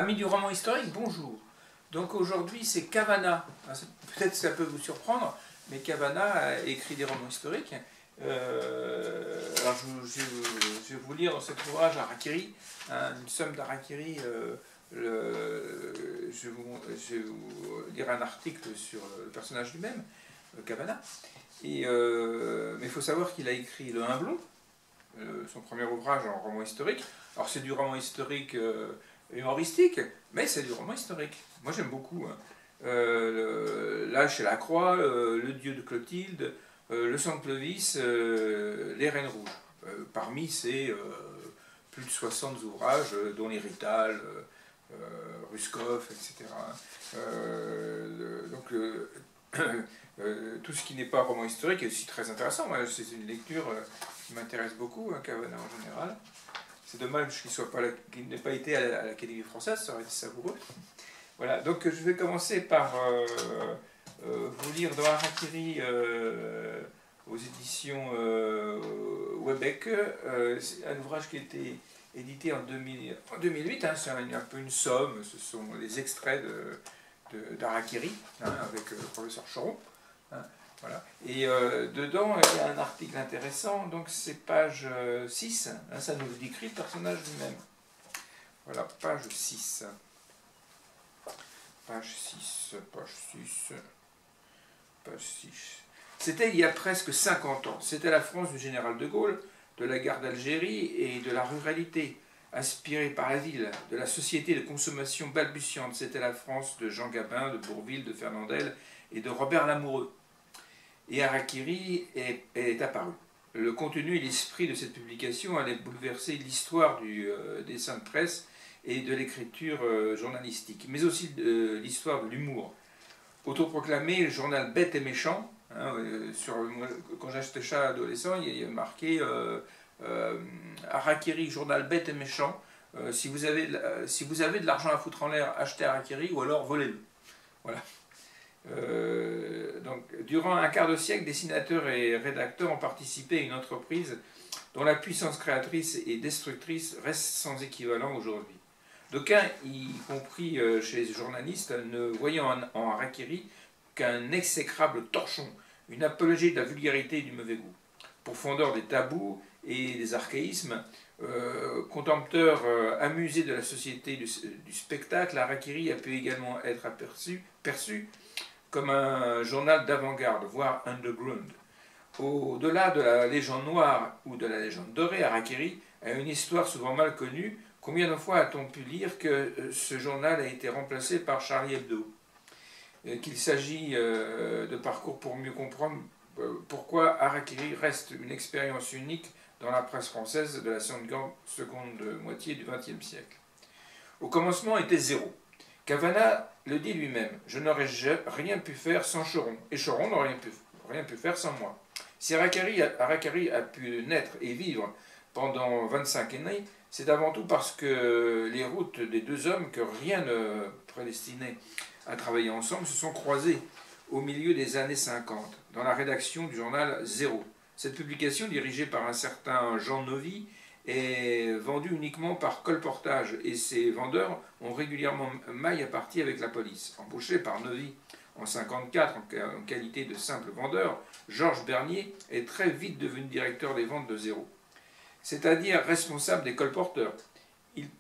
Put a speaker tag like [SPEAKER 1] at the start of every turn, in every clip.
[SPEAKER 1] Amis du roman historique, bonjour. Donc aujourd'hui c'est Cavana. Peut-être ça peut vous surprendre, mais Cavana a écrit des romans historiques. Alors je vais vous lire dans cet ouvrage Harakiri, une somme d'Harakiri. Je vais vous lire un article sur le personnage lui-même, Cavana. Mais il faut savoir qu'il a écrit Le Humblon, son premier ouvrage en roman historique. Alors c'est du roman historique humoristique, mais c'est du roman historique. Moi j'aime beaucoup. Là chez Lacroix, Le Dieu de Clotilde, Le sang de Clovis, Les Reines Rouges. Parmi ces plus de 60 ouvrages, dont Les Rital, Ruskov, etc. Tout ce qui n'est pas roman historique est aussi très intéressant. C'est une lecture qui m'intéresse beaucoup, Cavana en général. C'est dommage qu'il n'ait pas été à l'Académie française, ça aurait été savoureux. Voilà, donc je vais commencer par vous lire dans Harakiri aux éditions Webec. C'est un ouvrage qui a été édité en 2008, c'est un peu une somme, ce sont les extraits d'Harakiri, avec le professeur Choron. Voilà. Et dedans, il y a un article intéressant, donc c'est page 6, ça nous décrit le personnage lui-même. Voilà, page 6. Page 6, page 6, page 6. C'était il y a presque 50 ans. C'était la France du général de Gaulle, de la guerre d'Algérie et de la ruralité, inspirée par la ville, de la société de consommation balbutiante. C'était la France de Jean Gabin, de Bourvil, de Fernandel et de Robert Lamoureux. Et Harakiri est apparu. Le contenu et l'esprit de cette publication allaient bouleverser l'histoire du dessin de presse et de l'écriture journalistique, mais aussi l'histoire de l'humour. Autoproclamé le journal bête et méchant, quand j'achetais ça adolescent, il y a marqué Harakiri, journal bête et méchant. Si vous avez de l'argent à foutre en l'air, achetez Harakiri ou alors volez-le. Voilà. Donc, durant un quart de siècle, dessinateurs et rédacteurs ont participé à une entreprise dont la puissance créatrice et destructrice reste sans équivalent aujourd'hui. D'aucuns, y compris chez les journalistes, ne voyant en Harakiri qu'un exécrable torchon, une apologie de la vulgarité et du mauvais goût. Pourfendeur des tabous et des archaïsmes, contempteur amusé de la société du spectacle, Harakiri a pu également être perçu comme un journal d'avant-garde, voire underground. Au-delà de la légende noire ou de la légende dorée, Harakiri a une histoire souvent mal connue. Combien de fois a-t-on pu lire que ce journal a été remplacé par Charlie Hebdo? Qu'il s'agit de parcours pour mieux comprendre pourquoi Harakiri reste une expérience unique dans la presse française de la seconde moitié du XXe siècle. Au commencement était zéro. Cavana le dit lui-même, je n'aurais rien pu faire sans Choron, et Choron n'aurait rien pu faire sans moi. Si Harakiri a pu naître et vivre pendant 25 années, c'est avant tout parce que les routes des deux hommes, que rien ne prédestinait à travailler ensemble, se sont croisées au milieu des années 50, dans la rédaction du journal Zéro. Cette publication, dirigée par un certain Jean Novy, est vendue uniquement par colportage, et ses vendeurs ont régulièrement maille à partie avec la police. Embauché par Novy en 1954 en qualité de simple vendeur, Georges Bernier est très vite devenu directeur des ventes de Zéro, c'est-à-dire responsable des colporteurs. Il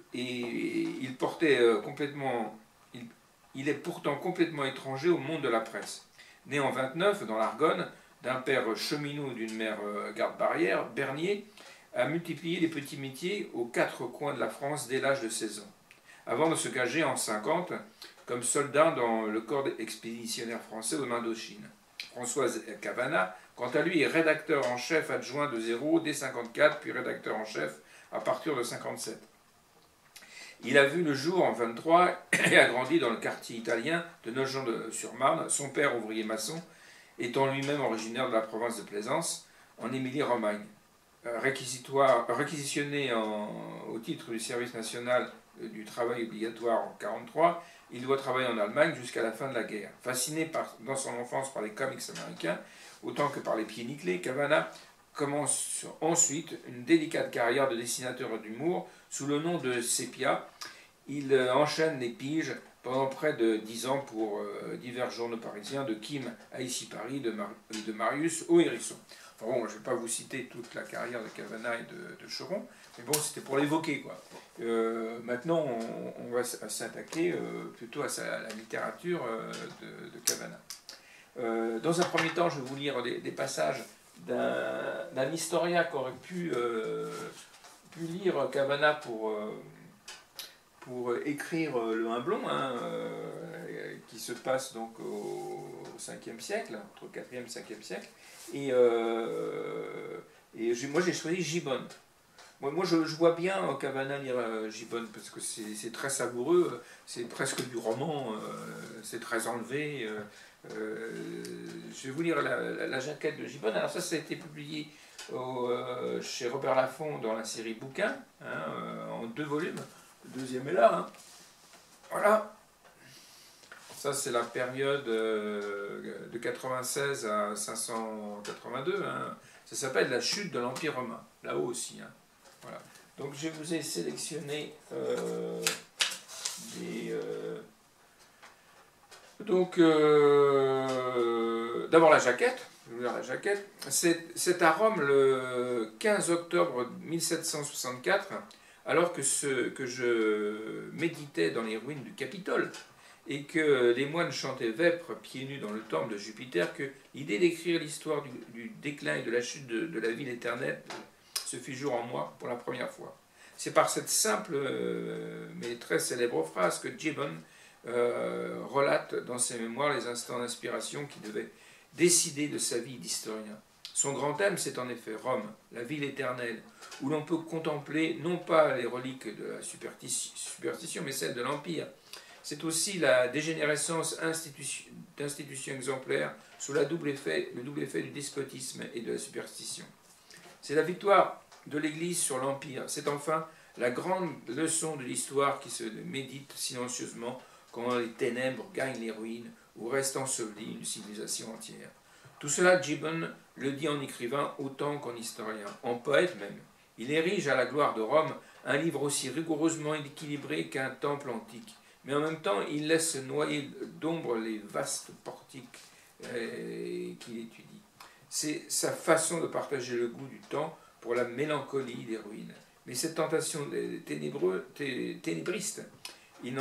[SPEAKER 1] est pourtant complètement étranger au monde de la presse. Né en 29 dans l'Argonne, d'un père cheminot, d'une mère garde-barrière, Bernier a multiplié les petits métiers aux quatre coins de la France dès l'âge de 16 ans, avant de se gager en 50 comme soldat dans le corps expéditionnaire français en Indochine. Françoise Cavana, quant à lui, est rédacteur en chef adjoint de Zéro dès 54, puis rédacteur en chef à partir de 57. Il a vu le jour en 23 et a grandi dans le quartier italien de Nogent-sur-Marne, son père ouvrier maçon, étant lui-même originaire de la province de Plaisance, en Émilie-Romagne. Réquisitionné au titre du service national du travail obligatoire en 1943, il doit travailler en Allemagne jusqu'à la fin de la guerre. Fasciné dans son enfance par les comics américains, autant que par les pieds nickelés, Cavana commence ensuite une délicate carrière de dessinateur d'humour sous le nom de Sépia. il enchaîne les piges pendant près de 10 ans pour divers journaux parisiens, de Kim à Ici Paris, de Marius au Hérisson. Enfin bon, je ne vais pas vous citer toute la carrière de Kavanagh et de Cheron, mais bon, c'était pour l'évoquer, quoi. Maintenant, on va s'attaquer plutôt à la littérature de Kavanagh. Dans un premier temps, je vais vous lire des passages d'un historien qui aurait pu lire Kavanagh pour écrire Le Humblon, hein, qui se passe donc au 5e siècle, entre 4e et 5e siècle. Et moi j'ai choisi Gibbon. Moi je vois bien Kavanagh lire Gibbon parce que c'est très savoureux, c'est presque du roman, c'est très enlevé. Je vais vous lire la jaquette de Gibbon. Alors ça a été publié chez Robert Laffont dans la série Bouquins, hein, en 2 volumes. Le deuxième est là. Hein. Voilà. Ça, c'est la période de 96 à 582. Hein. Ça s'appelle la chute de l'Empire romain. Là-haut aussi. Hein. Voilà. Donc, je vous ai sélectionné d'abord la jaquette. Je vais vous lire la jaquette. C'est à Rome le 15 octobre 1764, alors que je méditais dans les ruines du Capitole, et que les moines chantaient vêpres pieds nus dans le temple de Jupiter, que l'idée d'écrire l'histoire du déclin et de la chute de la ville éternelle se fit jour en moi pour la première fois. C'est par cette simple mais très célèbre phrase que Gibbon relate dans ses mémoires les instants d'inspiration qui devaient décider de sa vie d'historien. Son grand thème, c'est en effet Rome, la ville éternelle, où l'on peut contempler non pas les reliques de la superstition, mais celles de l'Empire. C'est aussi la dégénérescence d'institutions exemplaires sous le double effet du despotisme et de la superstition. C'est la victoire de l'Église sur l'Empire. C'est enfin la grande leçon de l'histoire qui se médite silencieusement quand les ténèbres gagnent les ruines ou reste ensevelie une civilisation entière. Tout cela, Gibbon le dit en écrivain autant qu'en historien, en poète même. Il érige à la gloire de Rome un livre aussi rigoureusement équilibré qu'un temple antique. Mais en même temps, il laisse noyer d'ombre les vastes portiques qu'il étudie. C'est sa façon de partager le goût du temps pour la mélancolie des ruines. Mais cette tentation ténébriste, il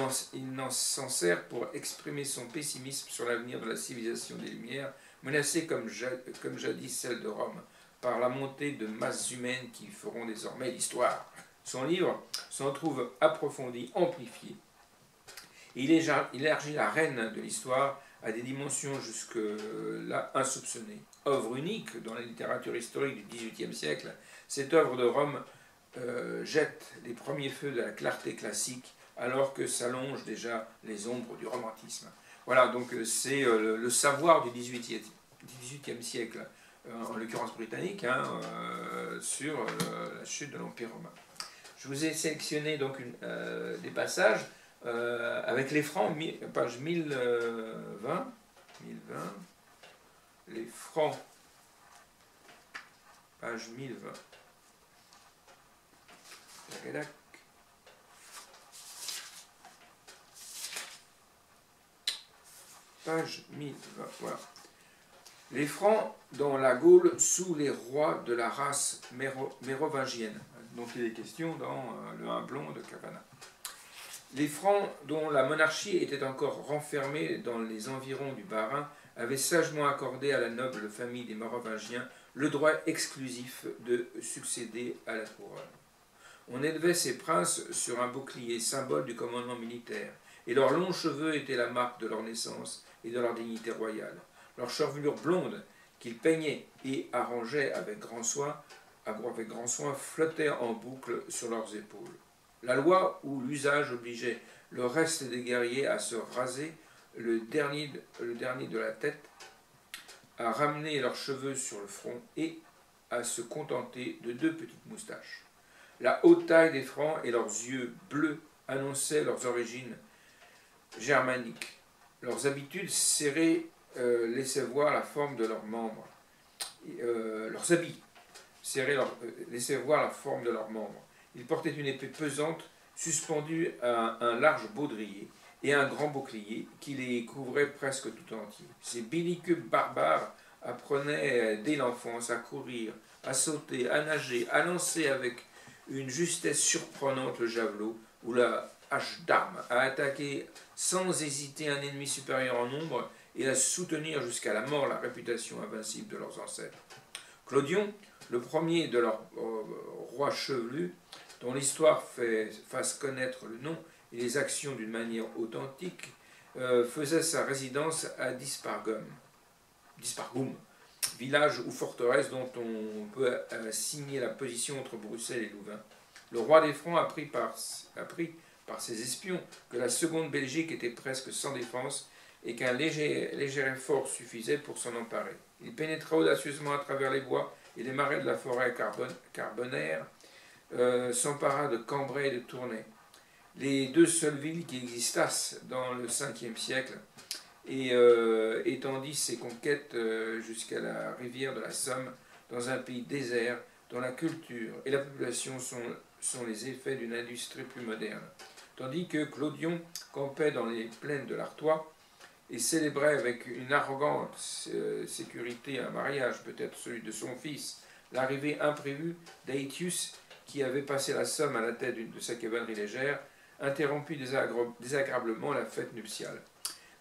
[SPEAKER 1] s'en sert pour exprimer son pessimisme sur l'avenir de la civilisation des Lumières, menacée comme jadis celle de Rome, par la montée de masses humaines qui feront désormais l'histoire. Son livre s'en trouve approfondi, amplifié. Il élargit la reine de l'histoire à des dimensions jusque-là insoupçonnées. Œuvre unique dans la littérature historique du XVIIIe siècle, cette œuvre de Rome jette les premiers feux de la clarté classique, alors que s'allongent déjà les ombres du romantisme. Voilà, donc c'est le savoir du XVIIIe siècle, en l'occurrence britannique, hein, sur la chute de l'Empire romain. Je vous ai sélectionné donc des passages avec les Francs, page 1020, les Francs, page 1020. Page 1020, voilà. Les Francs dans la Gaule sous les rois de la race mérovingienne, dont il est question dans Le Humblon de Kavanagh. Les Francs, dont la monarchie était encore renfermée dans les environs du Bas-Rhin, avaient sagement accordé à la noble famille des Mérovingiens le droit exclusif de succéder à la couronne. On élevait ces princes sur un bouclier, symbole du commandement militaire, et leurs longs cheveux étaient la marque de leur naissance et de leur dignité royale. Leur chevelure blonde, qu'ils peignaient et arrangeaient avec grand soin, flottait en boucle sur leurs épaules. La loi ou l'usage obligeait le reste des guerriers à se raser le dernier de la tête, à ramener leurs cheveux sur le front et à se contenter de 2 petites moustaches. La haute taille des Francs et leurs yeux bleus annonçaient leurs origines germaniques. Leurs habitudes serrées laissaient voir la forme de leurs membres. Leurs habits serrés laissaient voir la forme de leurs membres. Ils portaient une épée pesante suspendus à un large baudrier et un grand bouclier qui les couvrait presque tout entiers. Ces belliqueux barbares apprenaient dès l'enfance à courir, à sauter, à nager, à lancer avec une justesse surprenante le javelot ou la hache d'arme, à attaquer sans hésiter un ennemi supérieur en nombre et à soutenir jusqu'à la mort la réputation invincible de leurs ancêtres. Clodion, le premier de leurs rois chevelus, dont l'histoire fasse connaître le nom et les actions d'une manière authentique, faisait sa résidence à Dispargum, village ou forteresse dont on peut signer la position entre Bruxelles et Louvain. Le roi des Francs apprit par ses espions que la seconde Belgique était presque sans défense et qu'un léger effort suffisait pour s'en emparer. Il pénétra audacieusement à travers les bois et les marais de la forêt carbonnaire, s'empara de Cambrai et de Tournai, les deux seules villes qui existassent dans le Ve siècle, et étendit ses conquêtes jusqu'à la rivière de la Somme, dans un pays désert dont la culture et la population sont les effets d'une industrie plus moderne. Tandis que Clodion campait dans les plaines de l'Artois et célébrait avec une arrogante sécurité un mariage, peut-être celui de son fils, l'arrivée imprévue d'Aetius, qui avait passé la Somme à la tête de sa cavalerie légère, interrompit désagréablement la fête nuptiale.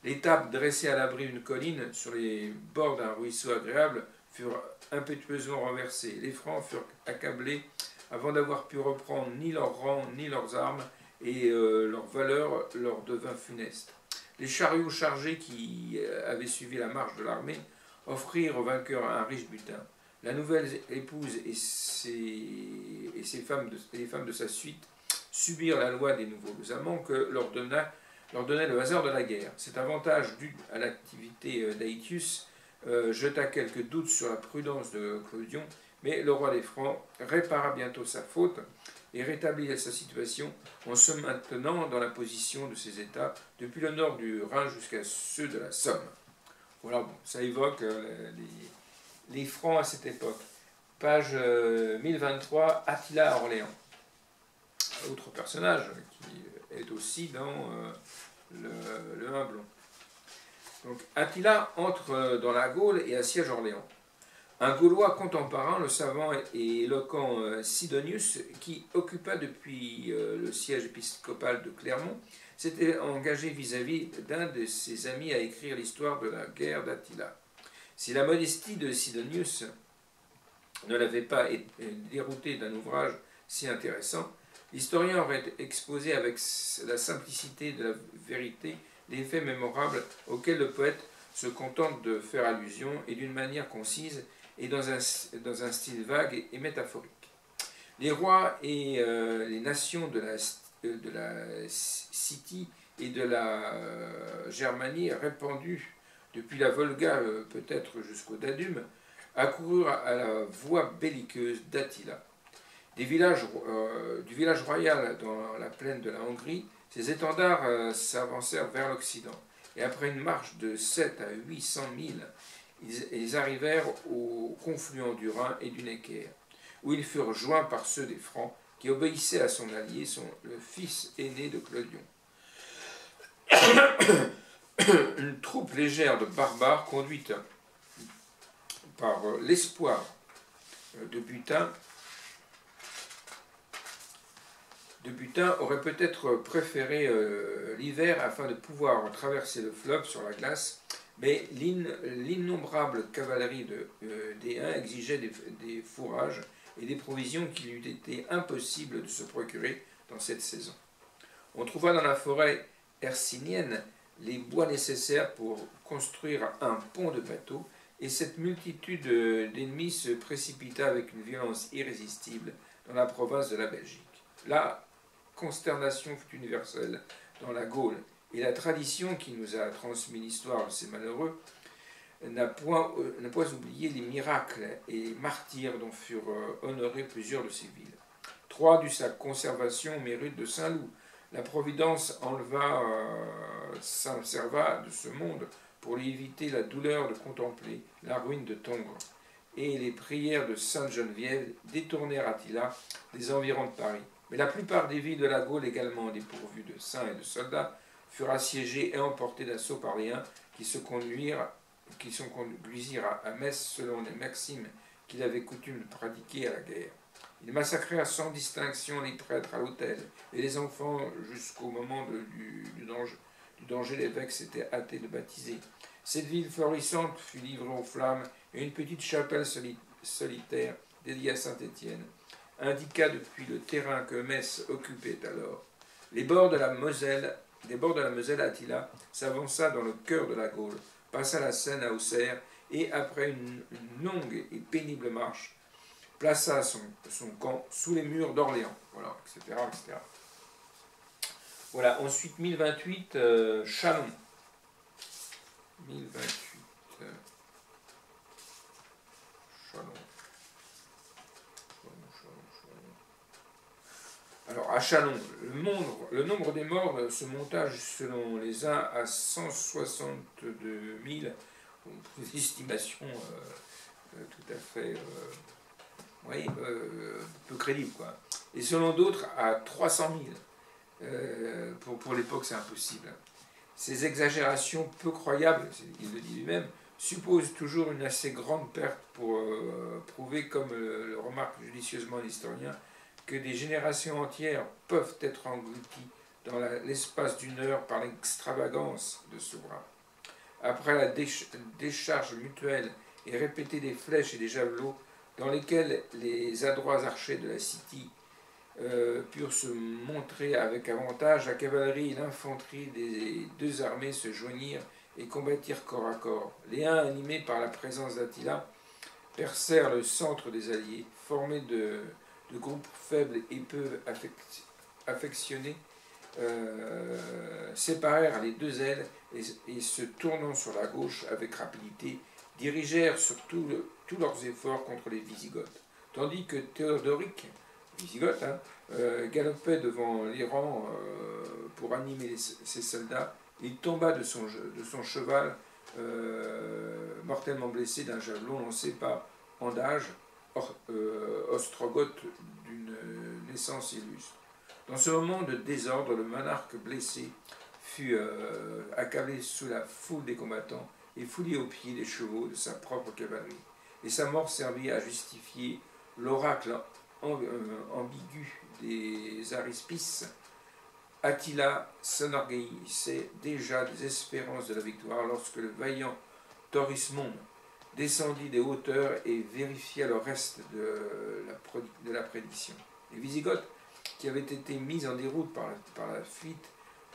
[SPEAKER 1] Les tables dressées à l'abri d'une colline, sur les bords d'un ruisseau agréable, furent impétueusement renversées. Les Francs furent accablés avant d'avoir pu reprendre ni leur rang ni leurs armes, et leur valeur leur devint funeste. Les chariots chargés qui avaient suivi la marche de l'armée offrirent aux vainqueurs un riche butin. La nouvelle épouse et les femmes de sa suite subirent la loi des nouveaux amants que leur donnait le hasard de la guerre. Cet avantage dû à l'activité d'Aetius jeta quelques doutes sur la prudence de Clodion, mais le roi des Francs répara bientôt sa faute et rétablit sa situation en se maintenant dans la position de ses États depuis le nord du Rhin jusqu'à ceux de la Somme. Voilà, bon, ça évoque les Francs à cette époque. Page 1023, Attila à Orléans. Autre personnage qui est aussi dans le Humblon. Donc Attila entre dans la Gaule et assiège Orléans. Un Gaulois contemporain, le savant et éloquent Sidonius, qui occupa depuis le siège épiscopal de Clermont, s'était engagé vis-à-vis d'un de ses amis à écrire l'histoire de la guerre d'Attila. Si la modestie de Sidonius ne l'avait pas dérouté d'un ouvrage si intéressant, l'historien aurait exposé avec la simplicité de la vérité les faits mémorables auxquels le poète se contente de faire allusion et d'une manière concise et dans un style vague et métaphorique. Les rois et les nations de la Scythie et de la Germanie, répandues depuis la Volga peut-être jusqu'au Danube, accoururent à la voie belliqueuse d'Attila. Du village royal dans la plaine de la Hongrie, ces étendards s'avancèrent vers l'Occident, et après une marche de 7 à 800 milles, ils arrivèrent au confluent du Rhin et du Neckar, où ils furent joints par ceux des Francs, qui obéissaient à son allié, le fils aîné de Clodion. Une troupe légère de barbares, conduite par l'espoir de butin, aurait peut-être préféré l'hiver afin de pouvoir traverser le fleuve sur la glace, mais l'innombrable cavalerie des Huns exigeait des fourrages et des provisions qu'il eût été impossible de se procurer dans cette saison. On trouva dans la forêt hercynienne les bois nécessaires pour construire un pont de bateaux, et cette multitude d'ennemis se précipita avec une violence irrésistible dans la province de la Belgique. La consternation fut universelle dans la Gaule, et la tradition qui nous a transmis l'histoire de ces malheureux n'a point oublié les miracles et martyrs dont furent honorés plusieurs de ces villes. 3 dut sa conservation au mérite de Saint-Loup. La Providence s'enserva de ce monde pour lui éviter la douleur de contempler la ruine de Tongres. Et les prières de Sainte Geneviève détournèrent Attila des environs de Paris. Mais la plupart des villes de la Gaule, également dépourvues de saints et de soldats, furent assiégées et emportées d'assaut par les Huns qui se conduisirent à Metz selon les maximes qu'il avait coutume de pratiquer à la guerre. Ils massacrèrent sans distinction les prêtres à l'autel et les enfants jusqu'au moment du danger. L'évêque s'était hâté de baptiser. Cette ville florissante fut livrée aux flammes et une petite chapelle solitaire dédiée à Saint-Étienne indiqua depuis le terrain que Metz occupait alors. Les bords de la Moselle, Attila s'avança dans le cœur de la Gaule, passa la Seine à Auxerre et, après une longue et pénible marche, plaça son camp sous les murs d'Orléans, voilà, etc., etc. Voilà, ensuite 1028, Châlons. 1028, Châlons. Alors, à Châlons, le nombre des morts se monta selon les uns à 162 000, une estimation tout à fait peu crédible, quoi. Et selon d'autres, à 300 000. Pour l'époque, c'est impossible. Ces exagérations peu croyables, il le dit lui-même, supposent toujours une assez grande perte pour prouver, comme le remarque judicieusement l'historien, que des générations entières peuvent être englouties dans l'espace d'une heure par l'extravagance de ce bras. Après la décharge mutuelle et répétée des flèches et des javelots, dans lesquels les adroits archers de la City purent se montrer avec avantage, la cavalerie et l'infanterie des deux armées se joignirent et combattirent corps à corps. Les uns, animés par la présence d'Attila, percèrent le centre des alliés, formés de groupes faibles et peu affectionnés, séparèrent les deux ailes et se tournant sur la gauche avec rapidité, dirigèrent surtout tous leurs efforts contre les Wisigoths. Tandis que Théodoric, Wisigoth, galopait devant les rangs pour animer ses soldats, il tomba de son cheval, mortellement blessé d'un javelot lancé par Andage, ostrogoth d'une naissance illustre. Dans ce moment de désordre, le monarque blessé fut accablé sous la foule des combattants et foulé aux pieds des chevaux de sa propre cavalerie. Et sa mort servit à justifier l'oracle ambigu des Arispices. Attila s'enorgueillissait déjà des espérances de la victoire lorsque le vaillant Torismond descendit des hauteurs et vérifia le reste de la prédiction. Les Wisigoths, qui avaient été mis en déroute par la fuite,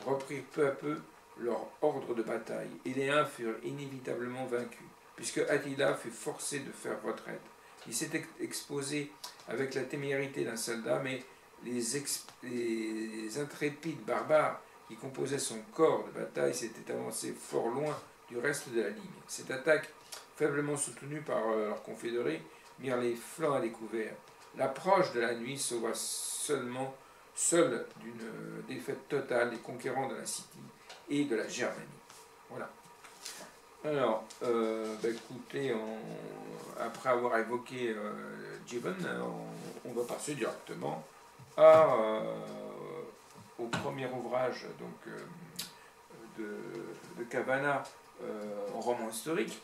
[SPEAKER 1] reprirent peu à peu leur ordre de bataille, et les Huns furent inévitablement vaincus, puisque Attila fut forcé de faire retraite. Il s'était exposé avec la témérité d'un soldat, mais les intrépides barbares qui composaient son corps de bataille s'étaient avancés fort loin du reste de la ligne. Cette attaque, faiblement soutenue par leurs confédérés, mirent les flancs à découvert. L'approche de la nuit sauva seule d'une défaite totale des conquérants de la City et de la Germanie. Voilà. Alors, écoutez, après avoir évoqué Gibbon, on va passer directement au premier ouvrage donc, de Cavana en roman historique,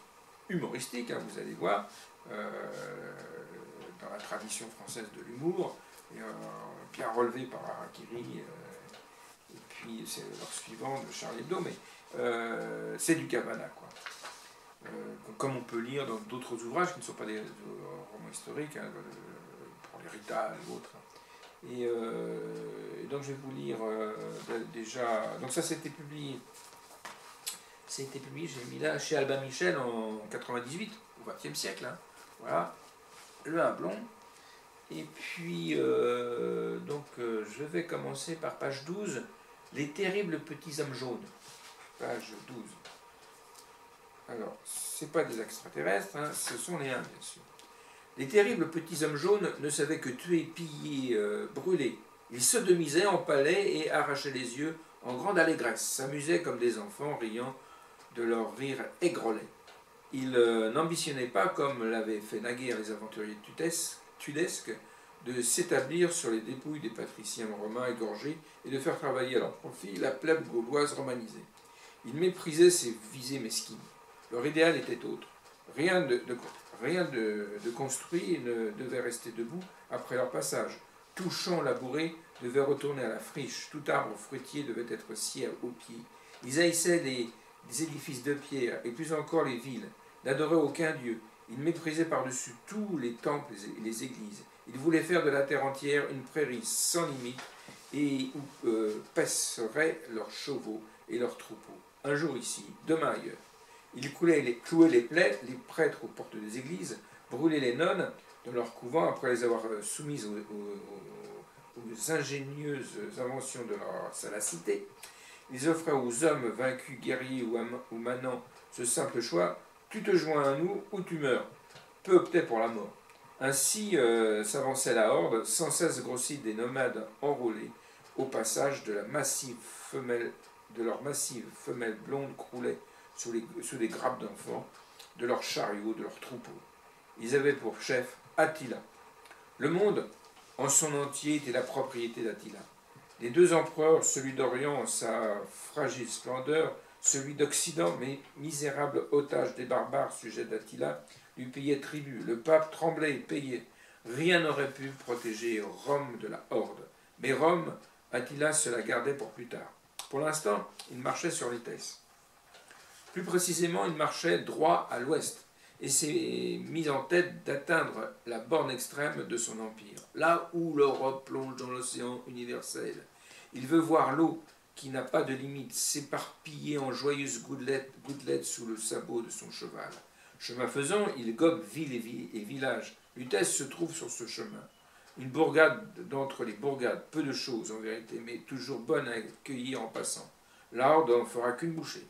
[SPEAKER 1] humoristique, hein, vous allez voir, dans la tradition française de l'humour, bien relevé par Harakiri, et puis c'est leur suivant de Charlie Hebdo, mais c'est du Cavana, quoi. Comme on peut lire dans d'autres ouvrages qui ne sont pas des romans historiques, hein, pour les Rital ou autres. Et donc je vais vous lire déjà. Donc ça c'était publié. C'était publié, j'ai mis là chez Albin Michel en 98, au XXe siècle. Hein. Voilà, Le Hablon. Et puis je vais commencer par page 12, Les terribles petits hommes jaunes. Page 12. Alors, ce n'est pas des extraterrestres, hein, ce sont les Huns, bien sûr. Les terribles petits hommes jaunes ne savaient que tuer, piller, brûler. Ils sodomisaient, empalaient et arrachaient les yeux en grande allégresse, s'amusaient comme des enfants, riant de leur rire aigrelet. Ils n'ambitionnaient pas, comme l'avaient fait naguère les aventuriers tudesques, de s'établir sur les dépouilles des patriciens romains égorgés et de faire travailler à leur profit la plèbe gauloise romanisée. Ils méprisaient ces visées mesquines. Leur idéal était autre. Rien de construit ne devait rester debout après leur passage. Tout champ labouré devait retourner à la friche. Tout arbre fruitier devait être scié aux pieds. Ils haïssaient des édifices de pierre, et plus encore les villes, n'adoraient aucun dieu. Ils méprisaient par-dessus tous les temples et les églises. Ils voulaient faire de la terre entière une prairie sans limite, et où passeraient leurs chevaux et leurs troupeaux. Un jour ici, demain ailleurs. Ils clouaient les prêtres aux portes des églises, brûlaient les nonnes dans leurs couvents après les avoir soumises aux ingénieuses inventions de leur salacité. Ils offraient aux hommes vaincus, guerriers ou manants ce simple choix: tu te joins à nous ou tu meurs. Peu optaient pour la mort. Ainsi s'avançait la horde, sans cesse grossie des nomades enrôlés. Au passage de leur massive femelle blonde croulait sous des grappes d'enfants, de leurs chariots, de leurs troupeaux. Ils avaient pour chef Attila. Le monde en son entier était la propriété d'Attila. Les deux empereurs, celui d'Orient en sa fragile splendeur, celui d'Occident, mais misérable otage des barbares sujets d'Attila, lui payait tribut. Le pape tremblait et payait. Rien n'aurait pu protéger Rome de la horde. Mais Rome, Attila se la gardait pour plus tard. Pour l'instant, il marchait sur Lytès. Plus précisément, il marchait droit à l'ouest et s'est mis en tête d'atteindre la borne extrême de son empire, là où l'Europe plonge dans l'océan universel. Il veut voir l'eau, qui n'a pas de limite, s'éparpiller en joyeuses gouttelettes sous le sabot de son cheval. Chemin faisant, il gobe ville et village. Lutèce se trouve sur ce chemin. Une bourgade d'entre les bourgades, peu de choses en vérité, mais toujours bonne à accueillir en passant. La horde n'en fera qu'une bouchée.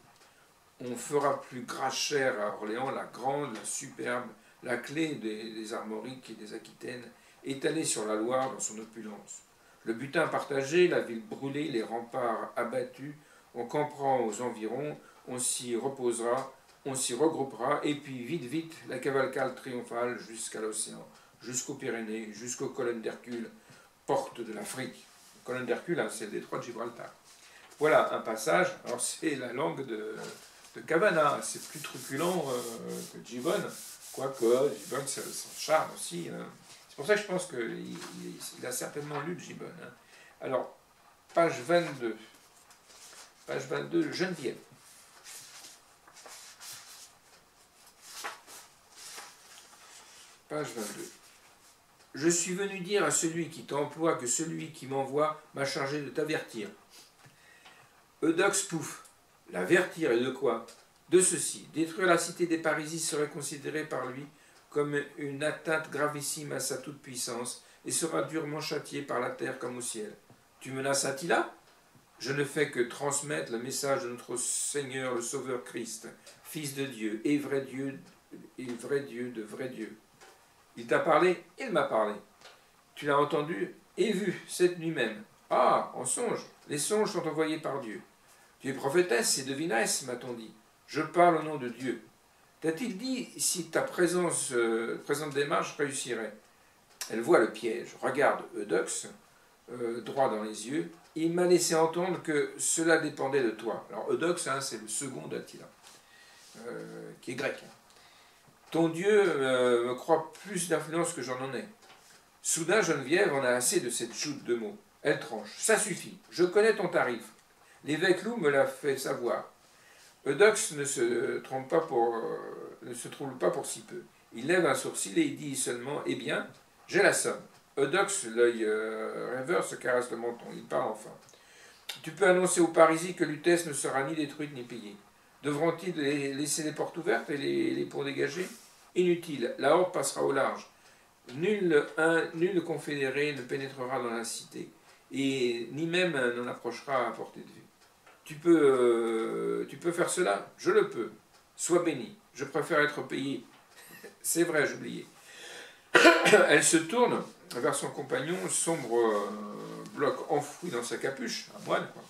[SPEAKER 1] On fera plus gras cher à Orléans la grande, la superbe, la clé des Armoriques et des Aquitaines, étalée sur la Loire dans son opulence. Le butin partagé, la ville brûlée, les remparts abattus, on campera aux environs, on s'y reposera, on s'y regroupera, et puis vite, la cavalcade triomphale jusqu'à l'océan, jusqu'aux Pyrénées, jusqu'aux colonnes d'Hercule, porte de l'Afrique. Les colonnes d'Hercule, c'est le détroit de Gibraltar. Voilà un passage, alors c'est la langue de Cavana, c'est plus truculent que Gibbon, quoique Gibbon c'est son charme aussi. C'est pour ça que je pense qu'il a certainement lu Gibbon. Alors, page 22, Geneviève. Page 22. Je suis venu dire à celui qui t'emploie que celui qui m'envoie m'a chargé de t'avertir. Eudoxe pouf. L'avertir et de quoi? De ceci. Détruire la cité des Parisis serait considéré par lui comme une atteinte gravissime à sa toute-puissance et sera durement châtié par la terre comme au ciel. Tu menaces Attila? Je ne fais que transmettre le message de notre Seigneur le Sauveur Christ, Fils de Dieu et vrai Dieu de vrai Dieu. Il t'a parlé? Il m'a parlé. Tu l'as entendu et vu cette nuit même. Ah, en songe. Les songes sont envoyés par Dieu. Tu es prophétesse et devinesse, m'a-t-on dit. Je parle au nom de Dieu. T'a-t-il dit si ta présente démarche réussirait? Elle voit le piège. Regarde Eudoxe, droit dans les yeux. Il m'a laissé entendre que cela dépendait de toi. Alors Eudoxe, c'est le second d'Attila, qui est grec. Ton Dieu me croit plus d'influence que j'en ai. Soudain, Geneviève en a assez de cette joute de mots. Elle tranche. Ça suffit. Je connais ton tarif. L'évêque Loup me l'a fait savoir. Eudoxe ne se trouble pas pour si peu. Il lève un sourcil et il dit seulement: eh bien, j'ai la somme. Eudoxe, l'œil rêveur, se caresse le menton. Il parle enfin. Tu peux annoncer aux Parisiens que Lutèce ne sera ni détruite ni pillée. Devront-ils laisser les portes ouvertes et les ponts dégagés? Inutile, la horde passera au large. Nul confédéré ne pénétrera dans la cité, et ni même n'en approchera à portée de vue. Tu peux faire cela? Je le peux. Sois béni. Je préfère être payé. C'est vrai, j'oubliais. Elle se tourne vers son compagnon, sombre bloc enfoui dans sa capuche, un moine, quoi.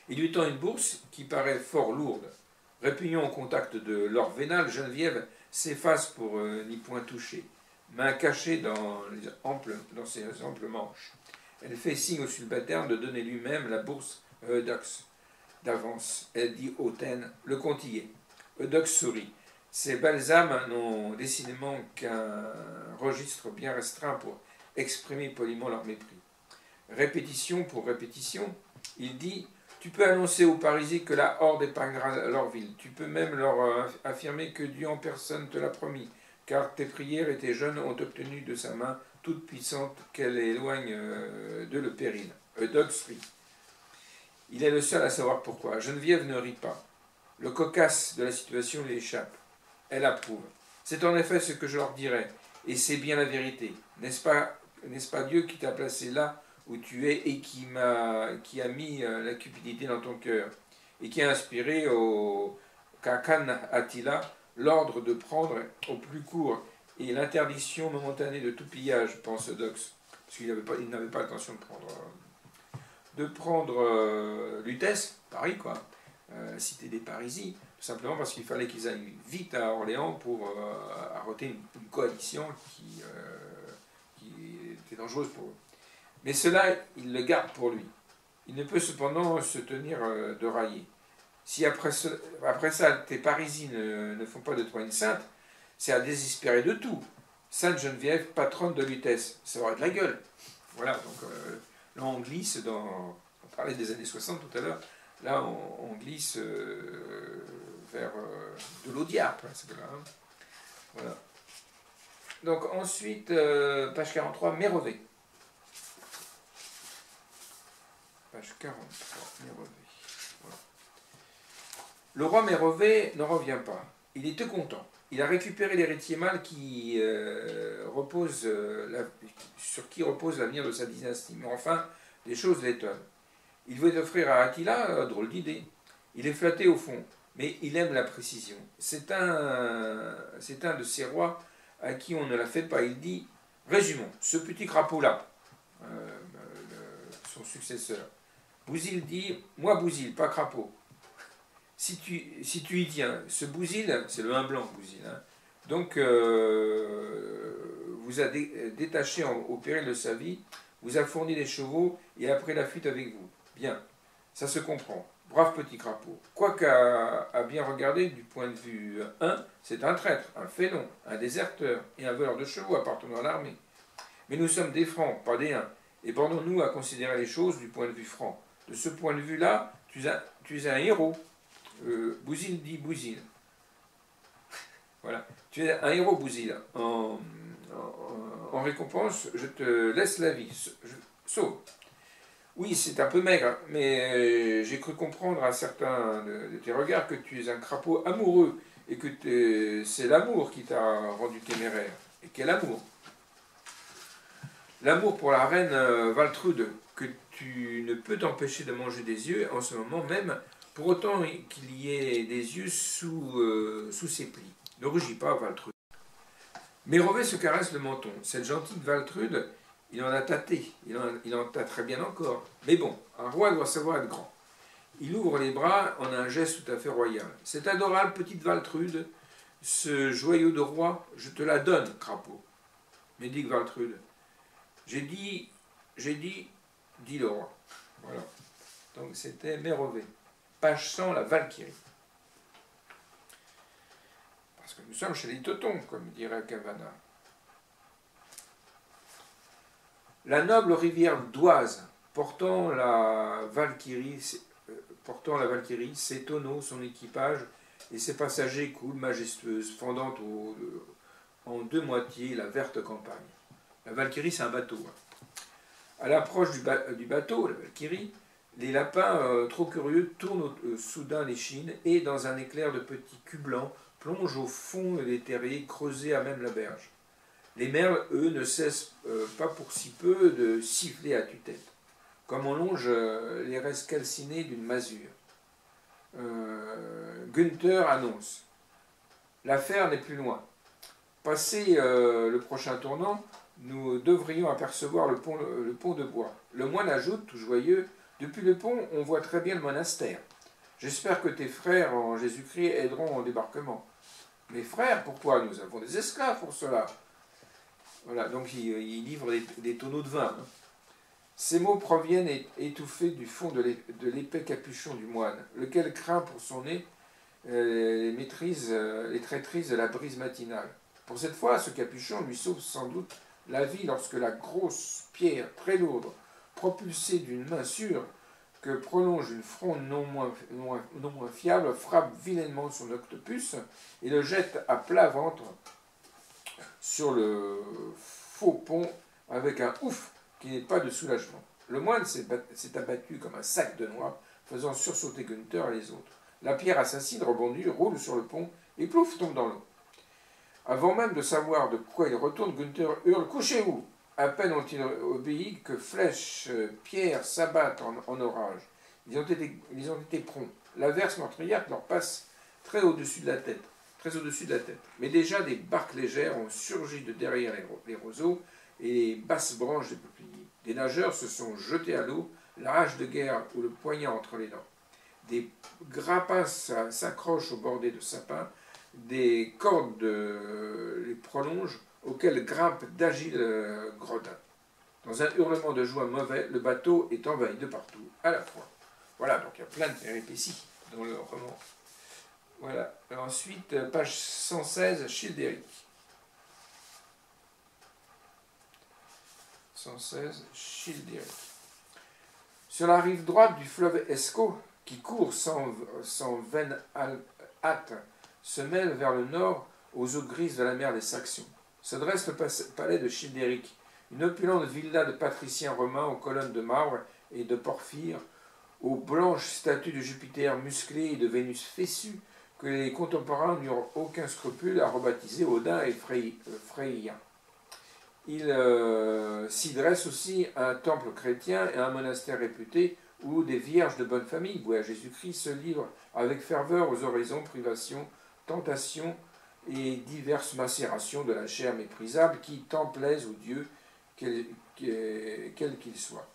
[SPEAKER 1] Il lui tend une bourse qui paraît fort lourde. Répugnant au contact de l'or vénal, Geneviève s'efface pour n'y point toucher. main cachée dans ses amples manches. Elle fait signe au subalterne de donner lui-même la bourse à Eudoxe d'avance. Elle dit hautaine, le compte y est. Eudoxe sourit. Ces balsames n'ont décidément qu'un registre bien restreint pour exprimer poliment leur mépris. Répétition pour répétition, il dit « Tu peux annoncer aux Parisiens que la horde épargnera leur ville. Tu peux même leur affirmer que Dieu en personne te l'a promis, car tes prières et tes jeûnes ont obtenu de sa main toute puissante qu'elle éloigne de le péril. » Eudoxe rit. Il est le seul à savoir pourquoi. Geneviève ne rit pas. Le cocasse de la situation lui échappe. Elle approuve. C'est en effet ce que je leur dirai, et c'est bien la vérité. N'est-ce pas Dieu qui t'a placé là où tu es et qui a mis la cupidité dans ton cœur, et qui a inspiré au Kakan Attila l'ordre de prendre au plus court et l'interdiction momentanée de tout pillage, pense Eudoxe, parce qu'il n'avait pas l'intention de prendre Lutèce, Paris quoi, cité des Parisis, tout simplement parce qu'il fallait qu'ils aillent vite à Orléans pour arrêter une coalition qui était dangereuse pour eux. Mais cela, il le garde pour lui. Il ne peut cependant se tenir de railler. Si après ça, tes Parisiens ne font pas de toi une sainte, c'est à désespérer de tout. Sainte Geneviève, patronne de Lutèce, ça aurait de la gueule. Voilà, donc là on glisse dans... On parlait des années 60 tout à l'heure, là on glisse vers de l'Audiard, hein. Voilà. Donc ensuite, page 43, Mérovée. Page 43, Mérovée. Voilà. Le roi Mérovée ne revient pas. Il est tout content. Il a récupéré l'héritier mâle sur qui repose l'avenir de sa dynastie. Mais enfin, les choses l'étonnent. Il veut offrir à Attila, drôle d'idée. Il est flatté au fond, mais il aime la précision. C'est un de ces rois à qui on ne la fait pas. Il dit, résumons, ce petit crapaud-là, son successeur. Bouzil dit, moi Bouzil, pas crapaud. Si tu y tiens, ce Bouzil, c'est le 1 blanc Bouzil, hein, donc vous a détaché au péril de sa vie, vous a fourni des chevaux et a pris la fuite avec vous. Bien, ça se comprend. Brave petit crapaud. Quoique à bien regarder du point de vue 1, c'est un traître, un félon, un déserteur et un voleur de chevaux appartenant à l'armée. Mais nous sommes des francs, pas des uns, et bornons-nous à considérer les choses du point de vue franc. De ce point de vue-là, tu es un héros. Bouzil dit Bouzil. Voilà. Tu es un héros, Bouzil. En récompense, je te laisse la vie. Sauve. Oui, c'est un peu maigre, mais j'ai cru comprendre à certains de tes regards que tu es un crapaud amoureux et que c'est l'amour qui t'a rendu téméraire. Et quel amour? L'amour pour la reine Waltrude, que tu ne peux t'empêcher de manger des yeux en ce moment même, pour autant qu'il y ait des yeux sous ses plis. Ne rougis pas, Waltrude. Mérovée se caresse le menton. Cette gentille Waltrude, il en a tâté, il en tâterait bien encore. Mais bon, un roi doit savoir être grand. Il ouvre les bras en un geste tout à fait royal. Cette adorable petite Waltrude, ce joyau de roi, je te la donne, crapaud. Mais dit Waltrude. J'ai dit, dit le roi. Voilà. Donc c'était Mérovée. Page 100, la Valkyrie. Parce que nous sommes chez les Teutons, comme dirait Cavana. La noble rivière d'Oise, portant la Valkyrie, ses tonneaux, son équipage et ses passagers coulent majestueuse, fendant en deux moitiés la verte campagne. La Valkyrie, c'est un bateau. À l'approche du bateau, la Valkyrie, les lapins, trop curieux, tournent soudain l'échine et, dans un éclair de petits culs blancs, plongent au fond des terriers creusés à même la berge. Les merles, eux, ne cessent pas pour si peu de siffler à tue-tête, comme on longe les restes calcinés d'une masure. Günther annonce. L'affaire n'est plus loin. Passé le prochain tournant, nous devrions apercevoir le pont de bois. Le moine ajoute, tout joyeux, depuis le pont, on voit très bien le monastère. J'espère que tes frères en Jésus-Christ aideront au débarquement. Mes frères, pourquoi? Nous avons des esclaves pour cela. Voilà, donc il livre des tonneaux de vin. Hein. Ces mots proviennent étouffés du fond de l'épais capuchon du moine, lequel craint pour son nez les traîtrises de la brise matinale. Pour cette fois, ce capuchon lui sauve sans doute la vie lorsque la grosse pierre très lourde, propulsée d'une main sûre, que prolonge une fronde non moins fiable, frappe vilainement son octopus et le jette à plat ventre sur le faux pont avec un ouf qui n'est pas de soulagement. Le moine s'est abattu comme un sac de noix, faisant sursauter Gunther et les autres. La pierre assassine rebondit, roule sur le pont et plouf tombe dans l'eau. Avant même de savoir de quoi il retourne, Gunther hurle « Couchez-vous » À peine ont-ils obéi que flèches, pierres s'abattent en orage. Ils ont été prompts. L'averse meurtrière leur passe très au-dessus de la tête. Mais déjà, des barques légères ont surgi de derrière les roseaux et les basses branches des peupliers. Des nageurs se sont jetés à l'eau, la hache de guerre ou le poignard entre les dents. Des grappins s'accrochent au bordé de sapins, des cordes les prolongent, auxquelles grimpent d'agiles gredins. Dans un hurlement de joie mauvais, le bateau est envahi de partout, à la fois. Voilà, donc il y a plein de péripéties dans le roman. Voilà. Ensuite, page 116, Childéric. 116, Childéric. Sur la rive droite du fleuve Escaut, qui court sans vaine hâte, se mêle vers le nord aux eaux grises de la mer des Saxons. Se dresse le palais de Childéric, une opulente villa de patriciens romains aux colonnes de marbre et de porphyre, aux blanches statues de Jupiter musclées et de Vénus fessue, que les contemporains n'eurent aucun scrupule à rebaptiser Odin et Freya. Il s'y dresse aussi un temple chrétien et un monastère réputé où des vierges de bonne famille, vouées à Jésus-Christ, se livrent avec ferveur aux oraisons, privations, tentations et diverses macérations de la chair méprisable qui tant plaisent aux dieux, quels qu'ils soient.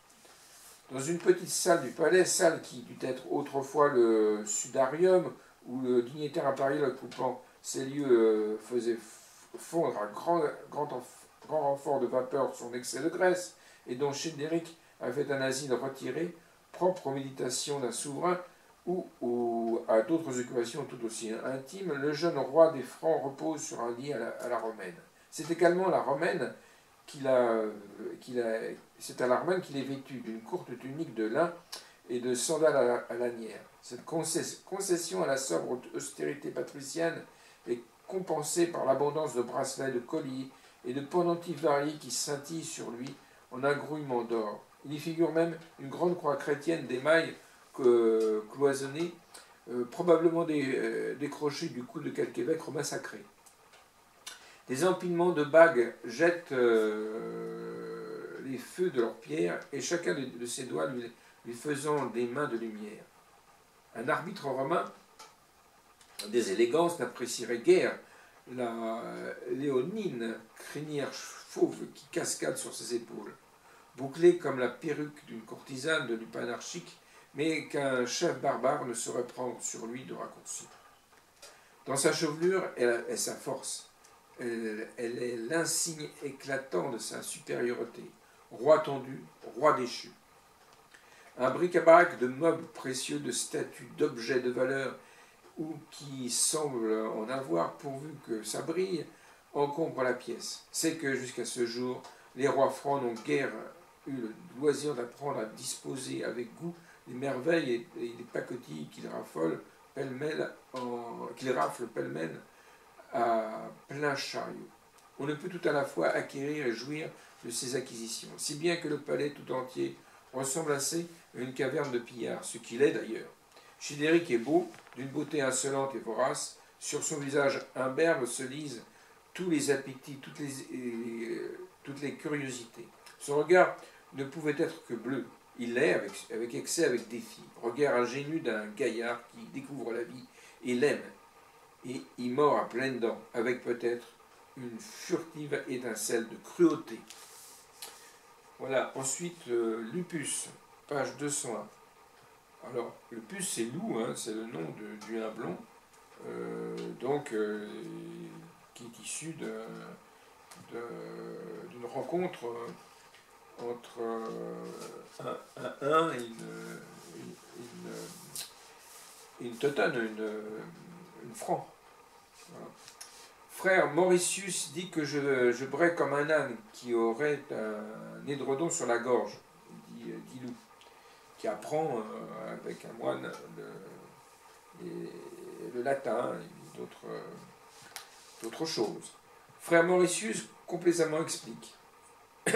[SPEAKER 1] Dans une petite salle du palais, salle qui dut être autrefois le sudarium, où le dignitaire impérial occupant ces lieux faisait fondre à grand renfort de vapeur son excès de graisse, et dont Childéric avait un asile retiré, propre aux méditations d'un souverain, ou à d'autres occupations tout aussi intimes, le jeune roi des Francs repose sur un lit à la romaine. C'est également la romaine c'est à la romaine qu'il est vêtu d'une courte tunique de lin et de sandales à lanière. Cette concession à la sobre austérité patricienne est compensée par l'abondance de bracelets, de colliers et de pendentifs variés qui scintillent sur lui en un grouillement d'or. Il y figure même une grande croix chrétienne d'émail cloisonnée, probablement décrochée du cou de quelque évêque massacré. Des empilements de bagues jettent les feux de leurs pierres, et chacun de ses doigts lui faisant des mains de lumière. Un arbitre romain des élégances n'apprécierait guère la léonine crinière fauve qui cascade sur ses épaules, bouclée comme la perruque d'une courtisane de Lupin anarchique, mais qu'un chef barbare ne saurait prendre sur lui de raccourci. Dans sa chevelure est sa force. Elle est l'insigne éclatant de sa supériorité. Roi tondu, roi déchu. Un bric-à-brac de meubles précieux, de statues, d'objets de valeur, ou qui semble en avoir pourvu que ça brille, encombre la pièce. C'est que jusqu'à ce jour, les rois francs n'ont guère eu le loisir d'apprendre à disposer avec goût les merveilles et les pacotilles qu'ils raflent pêle-mêle à plein chariot. On ne peut tout à la fois acquérir et jouir de ces acquisitions, si bien que le palais tout entier ressemble assez à une caverne de pillards, ce qu'il est d'ailleurs. Childéric est beau, d'une beauté insolente et vorace. Sur son visage imberbe se lisent tous les appétits, toutes les curiosités. Son regard ne pouvait être que bleu. Il l'est, avec excès, avec défi. Regard ingénu d'un gaillard qui découvre la vie et l'aime, et y mord à pleines dents, avec peut-être une furtive étincelle de cruauté. Voilà, ensuite, Lupus, page 201. Alors, Lupus, c'est loup, hein, c'est le nom du nain blond, qui est issu d'une rencontre entre un et une totane, une franc. Voilà. Frère Mauritius dit que je brais comme un âne qui aurait un édredon sur la gorge, dit Dilou, qui apprend avec un moine le latin et d'autres choses. Frère Mauritius complaisamment explique.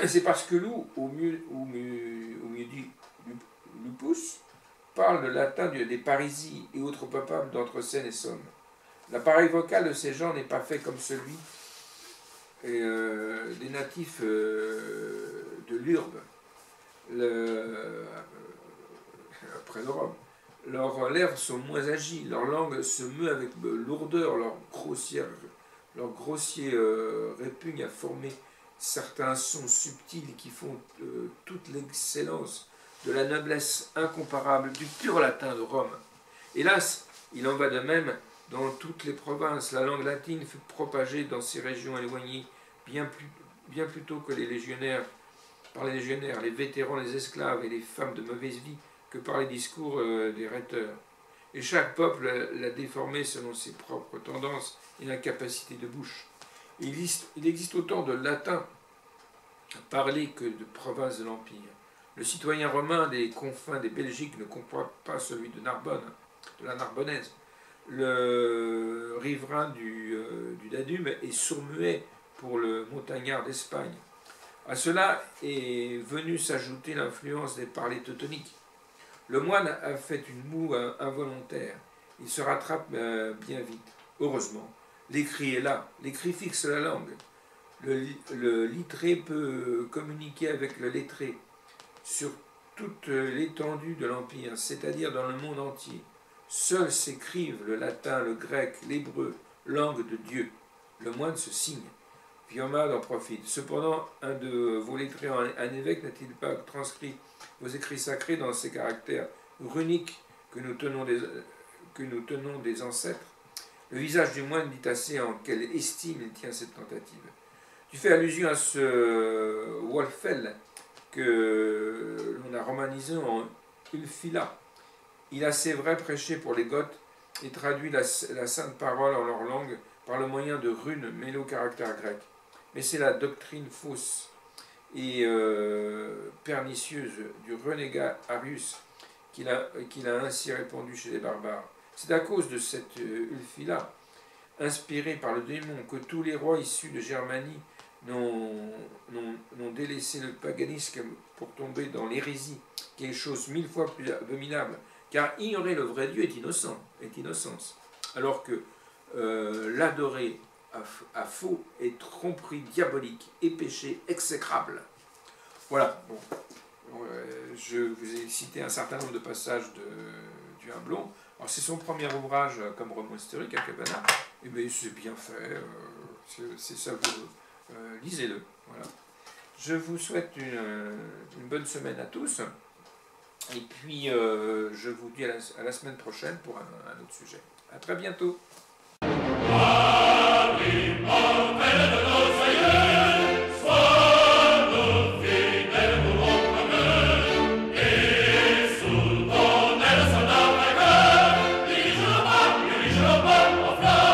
[SPEAKER 1] C'est parce que Lou, au mieux dit Lupus, parle le latin des parisis et autres peuples d'entre Seine et Somme. L'appareil vocal de ces gens n'est pas fait comme celui des natifs de l'Urbe, après le Rhum. Leurs lèvres sont moins agiles, leur langue se meut avec lourdeur, leur grossier répugne à former certains sons subtils qui font toute l'excellence de la noblesse incomparable du pur latin de Rome. Hélas, il en va de même dans toutes les provinces. La langue latine fut propagée dans ces régions éloignées bien plus tôt que par les légionnaires, les vétérans, les esclaves et les femmes de mauvaise vie que par les discours des rhéteurs. Et chaque peuple l'a déformé selon ses propres tendances et l'incapacité de bouche. Il existe autant de latin parlé que de provinces de l'Empire. Le citoyen romain des confins des Belgiques ne comprend pas celui de Narbonne, de la Narbonnaise. Le riverain du Danube est sourd-muet pour le montagnard d'Espagne. À cela est venue s'ajouter l'influence des parlers teutoniques. Le moine a fait une moue involontaire. Il se rattrape bien vite. Heureusement, l'écrit est là. L'écrit fixe la langue. Le littré peut communiquer avec le lettré sur toute l'étendue de l'Empire, c'est-à-dire dans le monde entier. Seuls s'écrivent le latin, le grec, l'hébreu, langue de Dieu. Le moine se signe. Viomade en profite. Cependant, un de vos lettrés, un évêque, n'a-t-il pas transcrit vos écrits sacrés dans ces caractères runiques que nous tenons des ancêtres? Le visage du moine dit assez en quelle estime il tient cette tentative. Tu fais allusion à ce Wolfel que l'on a romanisé en Ulfila. Il a, c'est vrai, prêché pour les Goths et traduit la sainte parole en leur langue par le moyen de runes mêlées au caractère grec. Mais c'est la doctrine fausse et pernicieuse du renégat Arius qu'il a ainsi répandu chez les barbares. C'est à cause de cette Ulfila, inspirée par le démon, que tous les rois issus de Germanie n'ont délaissé le paganisme pour tomber dans l'hérésie, qui est chose 1000 fois plus abominable, car ignorer le vrai Dieu est innocence, alors que l'adorer à faux est tromperie diabolique et péché exécrable. Voilà, bon, je vous ai cité un certain nombre de passages du Humblon. Alors c'est son premier ouvrage comme roman historique à Cabana, et bien c'est bien fait, c'est ça, lisez-le. Voilà. Je vous souhaite une bonne semaine à tous, et puis je vous dis à la semaine prochaine pour un autre sujet. À très bientôt.
[SPEAKER 2] Of love.